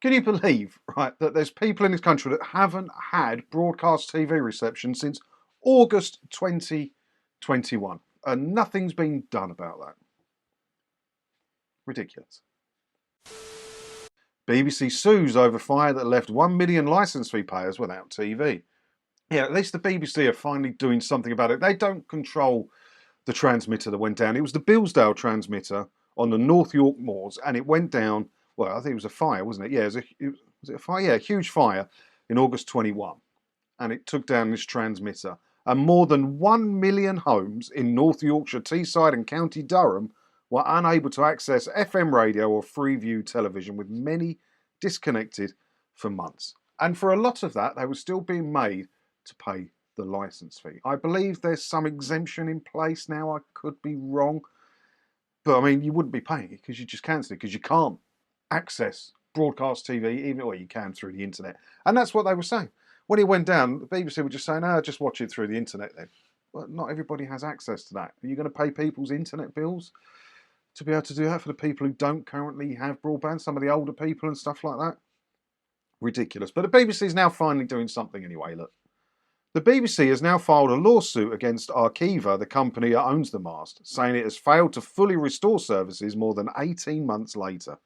Can you believe, right, that there's people in this country that haven't had broadcast TV reception since August 2021 and nothing's been done about that? Ridiculous. BBC sues over fire that left 1 million licence fee payers without TV. Yeah, at least the BBC are finally doing something about it. They don't control the transmitter that went down. It was the Billsdale transmitter on the North York Moors, and it went down. Well, I think it was a fire, wasn't it? Yeah, was it a fire? Yeah, a huge fire in August 21, and it took down this transmitter. And more than 1 million homes in North Yorkshire, Teesside, and County Durham were unable to access FM radio or Freeview television, with many disconnected for months. And for a lot of that, they were still being made to pay the licence fee. I believe there's some exemption in place now. I could be wrong. But I mean, you wouldn't be paying it because you just cancel it because you can't access broadcast TV, even well, you can through the internet. And that's what they were saying. When it went down, the BBC were just saying, just watch it through the internet then. But not everybody has access to that. Are you going to pay people's internet bills to be able to do that for the people who don't currently have broadband, some of the older people and stuff like that? Ridiculous. But the BBC is now finally doing something anyway, look. The BBC has now filed a lawsuit against Arqiva, the company that owns the mast, saying it has failed to fully restore services more than 18 months later.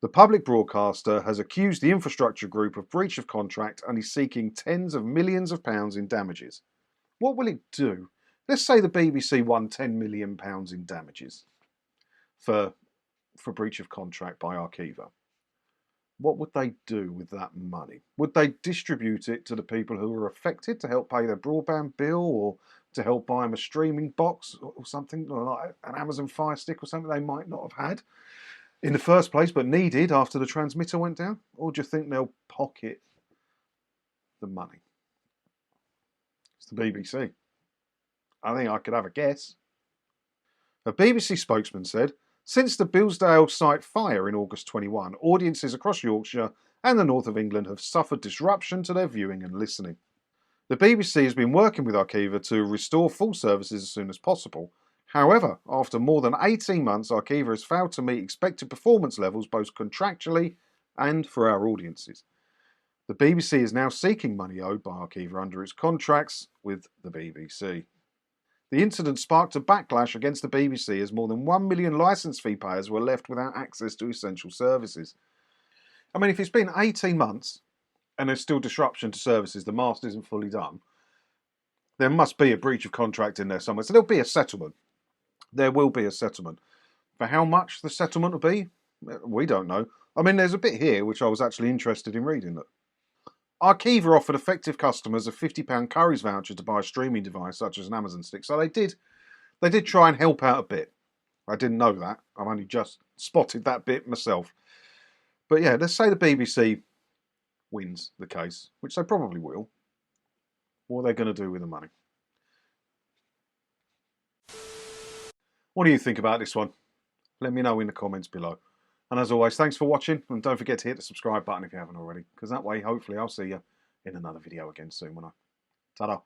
The public broadcaster has accused the infrastructure group of breach of contract and is seeking tens of millions of pounds in damages. What will it do? Let's say the BBC won £10 million in damages for breach of contract by Arqiva. What would they do with that money? Would they distribute it to the people who were affected to help pay their broadband bill, or to help buy them a streaming box or something, or like an Amazon Fire Stick or something they might not have had in the first place but needed after the transmitter went down? Or do you think they'll pocket the money? It's the BBC. I think I could have a guess. A BBC spokesman said, since the Billsdale site fire in August 21, audiences across Yorkshire and the north of England have suffered disruption to their viewing and listening. The BBC has been working with Arqiva to restore full services as soon as possible. However, after more than 18 months, Arqiva has failed to meet expected performance levels both contractually and for our audiences. The BBC is now seeking money owed by Arqiva under its contracts with the BBC. The incident sparked a backlash against the BBC as more than 1 million licence fee payers were left without access to essential services. I mean, if it's been 18 months and there's still disruption to services, the mast isn't fully done, there must be a breach of contract in there somewhere. So there'll be a settlement. There will be a settlement. For how much the settlement will be, we don't know. I mean, there's a bit here which I was actually interested in reading. That Arqiva offered effective customers a £50 Currys voucher to buy a streaming device such as an Amazon Stick. So they did try and help out a bit. I didn't know that. I've only just spotted that bit myself. But yeah, let's say the BBC wins the case, which they probably will. What are they going to do with the money? What do you think about this one? Let me know in the comments below. And as always, thanks for watching, and don't forget to hit the subscribe button if you haven't already, because that way, hopefully, I'll see you in another video again soon, won't I? Ta-da!